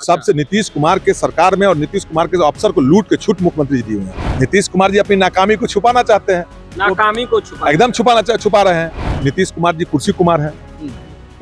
सबसे नीतीश कुमार के सरकार में और नीतीश कुमार के अफसर को लूट के छूट मुख्यमंत्री जी दिए हुए हैं। नीतीश कुमार जी अपनी नाकामी को छुपाना चाहते हैं, नाकामी को एकदम छुपा रहे हैं। नीतीश कुमार जी कुर्सी कुमार हैं,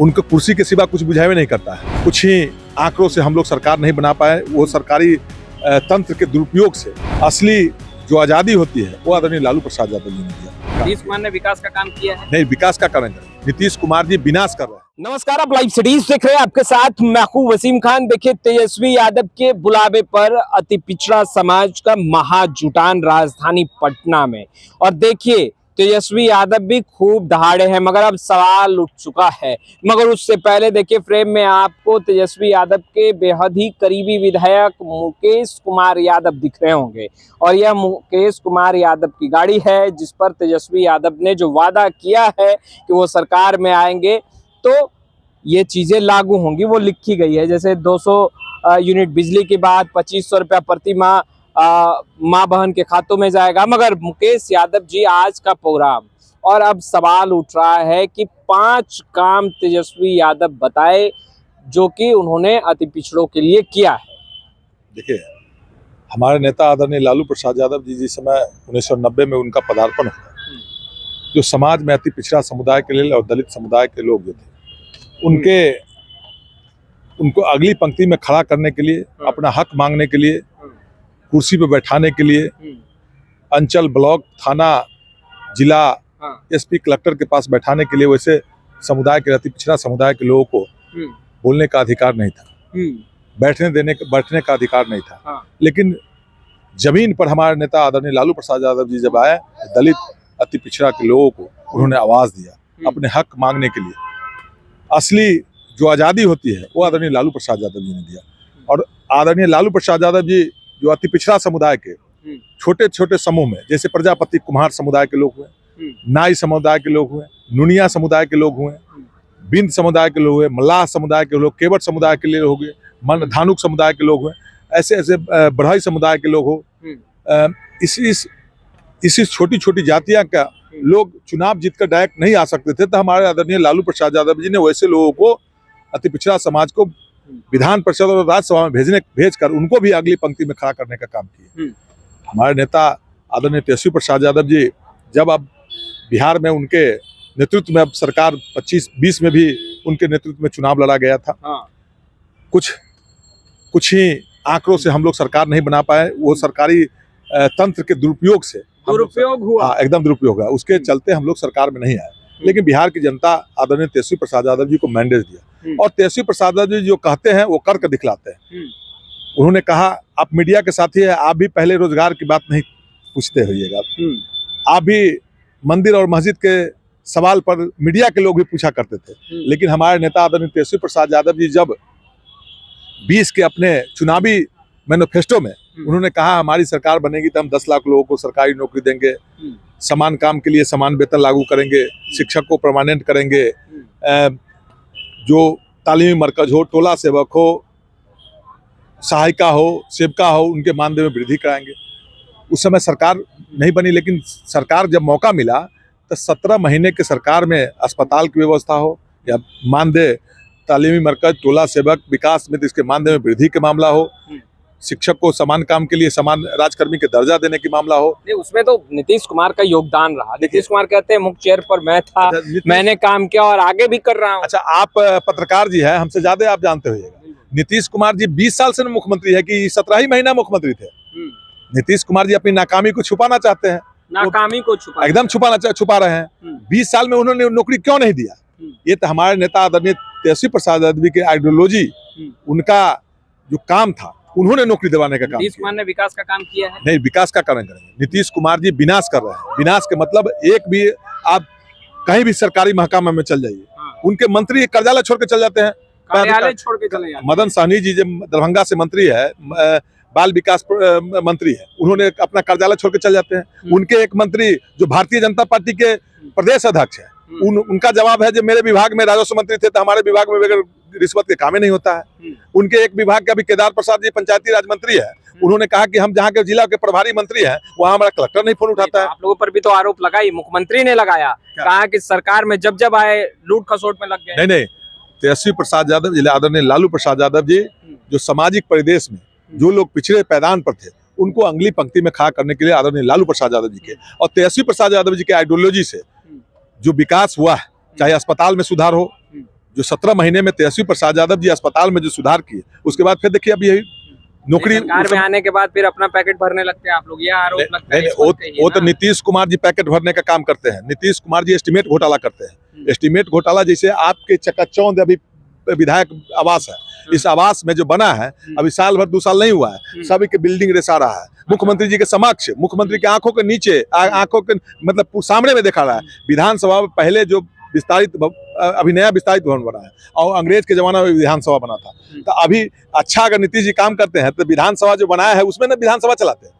उनको कुर्सी के सिवा कुछ बुझावे नहीं करता है। कुछ ही आंकड़ों से हम लोग सरकार नहीं बना पाए, वो सरकारी तंत्र के दुरुपयोग से असली जो आजादी होती है वो आदरणीय लालू प्रसाद यादव जी ने दिया। नीतीश कुमार ने विकास का काम किया है? नहीं, विकास का करेंगे, नीतीश कुमार जी विनाश कर रहे हैं। नमस्कार, आप लाइव सिटीज देख रहे हैं, आपके साथ मैं हूं वसीम खान। देखिए, तेजस्वी यादव के बुलावे पर अति पिछड़ा समाज का महाजुटान राजधानी पटना में, और देखिए तेजस्वी यादव भी खूब दहाड़े हैं, मगर अब सवाल उठ चुका है। मगर उससे पहले देखिए फ्रेम में आपको तेजस्वी यादव के बेहद ही करीबी विधायक मुकेश कुमार यादव दिख रहे होंगे, और यह मुकेश कुमार यादव की गाड़ी है जिस पर तेजस्वी यादव ने जो वादा किया है कि वो सरकार में आएंगे तो ये चीजें लागू होंगी, वो लिखी गई है। जैसे 200 यूनिट बिजली के बाद 2500 रुपया प्रति माह माँ बहन के खातों में जाएगा। मगर मुकेश यादव जी आज का प्रोग्राम, और अब सवाल उठ रहा है कि 5 काम तेजस्वी यादव बताए जो कि उन्होंने अति पिछड़ों के लिए किया है। देखिए, हमारे नेता आदरणीय लालू प्रसाद यादव जी जिस समय 1990 में उनका पदार्पण हुआ, जो समाज में अति पिछड़ा समुदाय के लिए और दलित समुदाय के लोग जो थे उनको अगली पंक्ति में खड़ा करने के लिए, अपना हक मांगने के लिए, कुर्सी पर बैठाने के लिए अंचल, ब्लॉक, थाना, जिला, एसपी, कलेक्टर के पास बैठाने के लिए वैसे समुदाय के अति पिछड़ा समुदाय के लोगों को बोलने का अधिकार नहीं था, बैठने का अधिकार नहीं था। लेकिन जमीन पर हमारे नेता आदरणीय लालू प्रसाद यादव जी जब आए, दलित अति पिछड़ा के लोगों को उन्होंने आवाज दिया, अपने हक मांगने के लिए। असली जो आजादी होती है वो आदरणीय लालू प्रसाद यादव जी ने दिया। और आदरणीय लालू प्रसाद यादव जी जो अति पिछड़ा समुदाय के छोटे छोटे समूह में, जैसे प्रजापति कुम्हार समुदाय के लोग हुए, नाई समुदाय के लोग हुए, नुनिया समुदाय के लोग हुए, बिंद समुदाय के लोग हुए, मल्लाह समुदाय के लोग, केवट समुदाय के लोग हुए, धानुक समुदाय के लोग हुए, ऐसे ऐसे बढ़ई समुदाय के लोग हो, इसी छोटी छोटी जातियां का लोग चुनाव जीतकर डायरेक्ट नहीं आ सकते थे, तो हमारे आदरणीय लालू प्रसाद यादव जी ने वैसे लोगों को, अति पिछड़ा समाज को विधान परिषद और राज्यसभा में भेजकर उनको भी अगली पंक्ति में खड़ा करने का काम किया। हमारे नेता आदरणीय तेजस्वी प्रसाद यादव जी जब अब बिहार में उनके नेतृत्व में अब सरकार 25-20 में भी उनके नेतृत्व में चुनाव लड़ा गया था। कुछ ही आंकड़ों से हम लोग सरकार नहीं बना पाए, वो सरकारी तंत्र के दुरुपयोग से दुरुपयोग हुआ, एकदम दुरुपयोग हुआ, उसके चलते हम लोग सरकार में नहीं आए। लेकिन बिहार की जनता आदरणीय तेजस्वी प्रसाद यादव जी को मैंडेट दिया, और तेजस्वी प्रसाद यादव जी जो कहते हैं वो करके दिखलाते हैं। उन्होंने कहा, आप मीडिया के साथी है, आप भी पहले रोजगार की बात नहीं पूछते होइएगा, आप भी मंदिर और मस्जिद के सवाल पर मीडिया के लोग भी पूछा करते थे। लेकिन हमारे नेता आदरणीय तेजस्वी प्रसाद यादव जी जब 20 के अपने चुनावी मैनिफेस्टो में उन्होंने कहा हमारी सरकार बनेगी तो हम 10 लाख लोगों को सरकारी नौकरी देंगे, समान काम के लिए समान वेतन लागू करेंगे, शिक्षक को परमानेंट करेंगे, जो तालीमी मरकज हो, टोला सेवक हो, सहायिका हो, सेवका हो, उनके मानदेय में वृद्धि कराएंगे। उस समय सरकार नहीं बनी, लेकिन सरकार जब मौका मिला तो 17 महीने के सरकार में अस्पताल की व्यवस्था हो या मानदेय, तालीमी मरकज, टोला सेवक, विकास में इसके मानदेय में वृद्धि के मामला हो, शिक्षक को समान काम के लिए समान राजकर्मी के दर्जा देने की मामला हो, उसमें तो नीतीश कुमार का योगदान रहा। नीतीश कुमार कहते हैं मुख्य चेयर पर मैं था, मैंने काम किया और आगे भी कर रहा हूँ। अच्छा, आप पत्रकार जी हैं, हमसे ज्यादा आप जानते होइएगा। नीतीश कुमार जी 20 साल से मुख्यमंत्री है कि 17 ही महीना मुख्यमंत्री थे। नीतीश कुमार जी अपनी नाकामी को छुपाना चाहते हैं, नाकामी को एकदम छुपा रहे हैं। 20 साल में उन्होंने नौकरी क्यों नहीं दिया? ये तो हमारे नेता आदरणीय तेजस्वी प्रसाद यादव की आइडियोलॉजी, उनका जो काम था, उन्होंने नौकरी दिलाने का काम किया। नीतीश कुमार ने विकास का काम किया है? नहीं, विकास का कारण करेंगे। नीतीश कुमार जी विनाश कर रहे हैं। विनाश के मतलब एक भी, आप कहीं भी सरकारी महकमा में चल जाइए, उनके मंत्री कार्यालय छोड़ के चल जाते हैं, कार्यालय छोड़ के चले जाते हैं। मदन सहनी जी जब दरभंगा से मंत्री है, बाल विकास मंत्री है, उन्होंने अपना कार्यालय छोड़ के चल जाते हैं। उनके एक मंत्री जो भारतीय जनता पार्टी के प्रदेश अध्यक्ष है, उनका जवाब है जो मेरे विभाग में राजस्व मंत्री थे तो हमारे विभाग में बगैर रिश्वत के काम ही नहीं होता है। उनके एक विभाग के अभी केदार प्रसाद जी पंचायती राज मंत्री है, उन्होंने कहा कि हम जहाँ के जिला के प्रभारी मंत्री हैं वहाँ हमारा कलेक्टर नहीं फोन उठाता है। आप लोगों पर भी तो आरोप लगाई, मुख्यमंत्री ने लगाया, कहा कि सरकार में जब जब आए लूट खसोट में लग गए। नहीं, तेजस्वी प्रसाद यादव जी, आदरणीय लालू प्रसाद यादव जी, जो सामाजिक परिवेश में जो लोग पिछड़े पैदान पर थे उनको अगली पंक्ति में खड़ा करने के लिए आदरणीय लालू प्रसाद यादव जी के और तेजस्वी प्रसाद यादव जी के आइडियोलॉजी से जो विकास हुआ है, चाहे अस्पताल में सुधार हो, जो 17 महीने में तेजस्वी प्रसाद यादव जी अस्पताल में जो सुधार किए, उसके बाद फिर देखिए अभी यही नौकरी सरकार में आने के बाद फिर अपना पैकेट भरने लगते हैं आप लोग, यह आरोप लगता है। वो तो नीतीश कुमार जी पैकेट भरने का काम करते हैं। नीतीश कुमार जी एस्टीमेट घोटाला करते हैं। एस्टीमेट घोटाला जैसे आपके चकाचौंध अभी विधायक आवास है, इस आवास में जो बना है अभी साल भर 2 साल नहीं हुआ है, सभी के बिल्डिंग रेसा रहा है। मुख्यमंत्री जी के समक्ष, मुख्यमंत्री के आंखों के नीचे, आंखों के मतलब सामने में देखा रहा है। विधानसभा में पहले जो विस्तारित अभी नया विस्तारित भवन बना है और अंग्रेज के जमाना में विधानसभा बना था। तो अभी अच्छा अगर नीतीश जी काम करते हैं तो विधानसभा जो बनाया है उसमें ना विधानसभा चलाते हैं।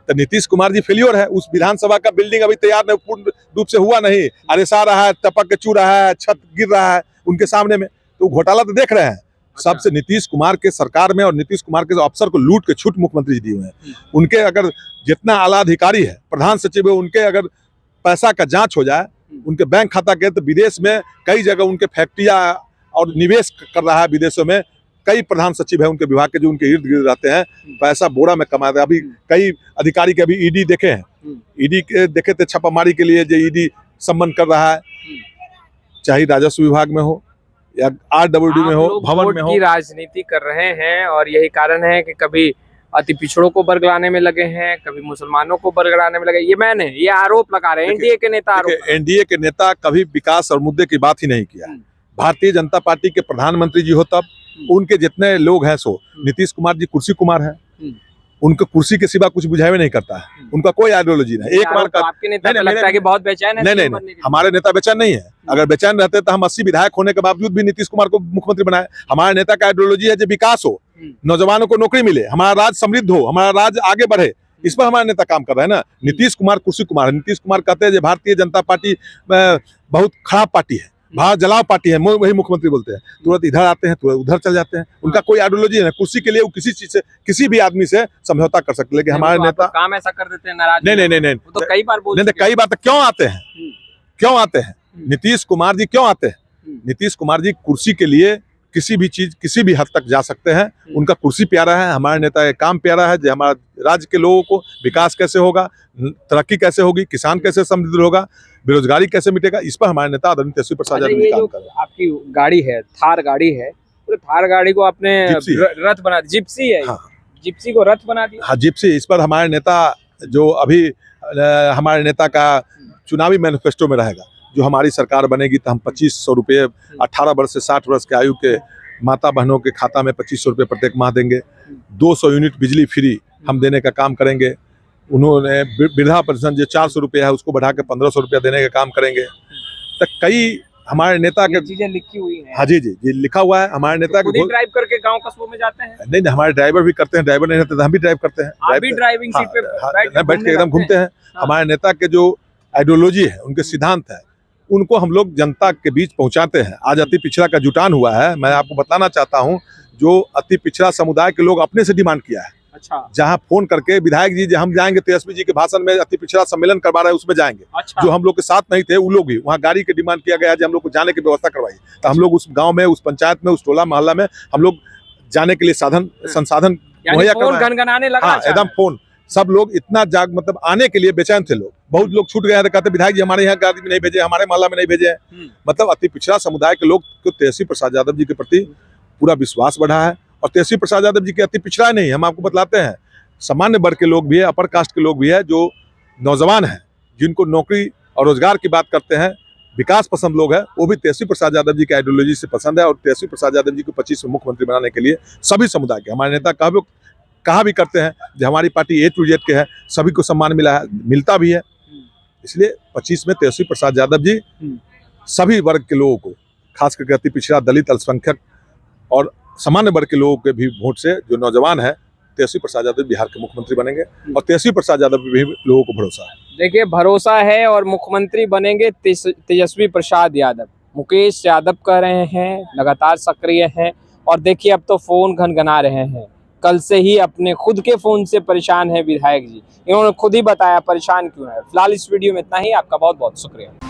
तो नीतीश कुमार जी फेलियर है, उस विधानसभा का बिल्डिंग अभी तैयार नहीं, पूर्ण रूप से हुआ नहीं, अरेसा रहा है, टपक के चू रहा है, छत गिर रहा है उनके सामने में। तो घोटाला तो देख रहे हैं। सबसे नीतीश कुमार के सरकार में और नीतीश कुमार के अफसर को लूट के छूट मुख्यमंत्री जी दिए हुए हैं। उनके अगर जितना आला अधिकारी है, प्रधान सचिव है, उनके अगर पैसा का जांच हो जाए, उनके बैंक खाता के, तो विदेश में कई जगह उनके फैक्ट्रियां और निवेश कर रहा है विदेशों में। कई प्रधान सचिव है उनके विभाग के जो उनके इर्द गिर्द रहते हैं, पैसा बोरा में कमा रहे हैं। अभी कई अधिकारी के अभी ईडी देखे हैं, ईडी के देखे थे छापामारी के लिए जो ईडी सम्मन कर रहा है, चाहे राजस्व विभाग में हो या RWD में हो, भवन में हो। की राजनीति कर रहे हैं और यही कारण है कि कभी अति पिछड़ों को वर्ग लाने में लगे हैं, कभी मुसलमानों को वर्ग लाने में लगे। ये आरोप लगा रहे हैं एनडीए के नेता। एनडीए के नेता कभी विकास और मुद्दे की बात ही नहीं किया। भारतीय जनता पार्टी के प्रधानमंत्री जी हो तब उनके जितने लोग हैं सो नीतीश कुमार जी कुर्सी कुमार है, उनको कुर्सी के सिवा कुछ बुझावे नहीं करता है, उनका कोई आइडियोलॉजी नहीं। एक बार आपके नेता को लगता है कि बहुत बेचैन है। नहीं, हमारे नेता बेचैन नहीं है। अगर बेचैन रहते तो हम 80 विधायक होने के बावजूद भी नीतीश कुमार को मुख्यमंत्री बनाए। हमारे नेता का आइडियोलॉजी है जो विकास हो, नौजवानों को नौकरी मिले, हमारा राज्य समृद्ध हो, हमारा राज्य आगे बढ़े, इस पर हमारा नेता काम कर रहा है ना। नीतीश कुमार कुर्सी कुमार है। नीतीश कुमार कहते हैं भारतीय जनता पार्टी बहुत खराब पार्टी है, भारत जलाओ पार्टी है, वही मुख्यमंत्री बोलते हैं। तुरंत इधर आते हैं, तुरंत उधर चल जाते हैं। उनका कोई आइडियोलॉजी है, कुर्सी के लिए वो किसी चीज से, किसी भी आदमी से समझौता कर सकते हैं। लेकिन हमारे नेता काम ऐसा कर देते हैं, नाराज नहीं, तो कई बार बोलते हैं। कई बार तो क्यों आते हैं नीतीश कुमार जी, क्यों आते हैं? नीतीश कुमार जी कुर्सी के लिए किसी भी चीज, किसी भी हद तक जा सकते हैं। उनका कुर्सी प्यारा है, हमारे नेता का काम प्यारा है। जो हमारा राज्य के लोगों को विकास कैसे होगा, तरक्की कैसे होगी, किसान कैसे समृद्ध होगा, बेरोजगारी कैसे मिटेगा, इस पर हमारे नेता आदरणीय तेजस्वी प्रसाद यादव जी काम कर रहे हैं। आपकी गाड़ी है, थार गाड़ी है, पूरे थार गाड़ी को आपने रथ बना दिया, जिप्सी है। हाँ। जिप्सी को रथ बना दिया। हाँ, जिप्सी। इस पर हमारे नेता जो अभी हमारे नेता का चुनावी मैनिफेस्टो में रहेगा, जो हमारी सरकार बनेगी तो हम 2500 रुपये 18 वर्ष से 60 वर्ष के आयु के माता बहनों के खाता में 2500 रुपये प्रत्येक माह देंगे। 200 यूनिट बिजली फ्री हम देने का काम करेंगे। उन्होंने वृद्धा पेंशन जो 400 रुपये है उसको बढ़ा के 1500 रुपया देने का काम करेंगे। तो कई हमारे नेता के चीजें लिखी हुई हैं। हाँ जी, लिखा हुआ है। हमारे नेता खुद ही ड्राइव करके गांव कस्बों में जाते हैं? नहीं, हमारे ड्राइवर भी करते हैं। ड्राइवर नहीं रहते तो हम भी ड्राइव करते हैं। आप भी ड्राइविंग सीट पे बैठ के एकदम घूमते हैं। हमारे नेता के जो आइडियोलॉजी है, उनके सिद्धांत है, उनको हम लोग जनता के बीच पहुंचाते हैं। आज अति पिछड़ा का जुटान हुआ है। मैं आपको बताना चाहता हूं, जो अति पिछड़ा समुदाय के लोग अपने से डिमांड किया है। अच्छा। जहां फोन करके विधायक जी हम जाएंगे, तेजस्वी जी के भाषण में अति पिछड़ा सम्मेलन करवा रहे हैं, उसमें जाएंगे। अच्छा। जो हम लोग के साथ नहीं थे वो लोग भी वहाँ गाड़ी की डिमांड किया गया है, हम लोग को जाने की व्यवस्था करवाई। तो हम लोग उस गाँव में, उस पंचायत में, उस टोला मोहल्ला में हम लोग जाने के लिए संसाधन मुहैया करवाए। हाँ, एकदम फोन। सब लोग इतना मतलब आने के लिए बेचैन थे लोग। बहुत लोग छूट गए थे, कहते विधायक जी हमारे यहाँ गाड़ी में नहीं भेजे, हमारे मोहल्ला में नहीं भेजे। मतलब अति पिछड़ा समुदाय के लोग को तेजस्वी प्रसाद यादव जी के प्रति पूरा विश्वास बढ़ा है। और तेजस्वी प्रसाद यादव जी के अति पिछड़ा नहीं, हम आपको बतलाते हैं, सामान्य वर्ग के लोग भी है, अपर कास्ट के लोग भी है, जो नौजवान हैं, जिनको नौकरी और रोजगार की बात करते हैं, विकास पसंद लोग हैं, वो भी तेजस्वी प्रसाद यादव जी की आइडियोलॉजी से पसंद है। और तेजस्वी प्रसाद यादव जी को 25 में मुख्यमंत्री बनाने के लिए सभी समुदाय के हमारे नेता कहा भी करते हैं जो हमारी पार्टी A to Z के है, सभी को सम्मान मिला है, मिलता भी है। इसलिए 25 में तेजस्वी प्रसाद यादव जी सभी वर्ग के लोगों को, खास करके अति पिछड़ा, दलित, अल्पसंख्यक और सामान्य वर्ग के लोगों के भी वोट से जो नौजवान है, तेजस्वी प्रसाद यादव बिहार के मुख्यमंत्री बनेंगे। और तेजस्वी प्रसाद यादव भी लोगों को भरोसा है। देखिए, भरोसा है और मुख्यमंत्री बनेंगे तेजस्वी प्रसाद यादव। मुकेश यादव कह रहे हैं, लगातार सक्रिय हैं। और देखिए, अब तो फोन घनघना रहे हैं। कल से ही अपने खुद के फोन से परेशान है विधायक जी। इन्होंने खुद ही बताया परेशान क्यों है। फिलहाल इस वीडियो में इतना ही। आपका बहुत बहुत शुक्रिया।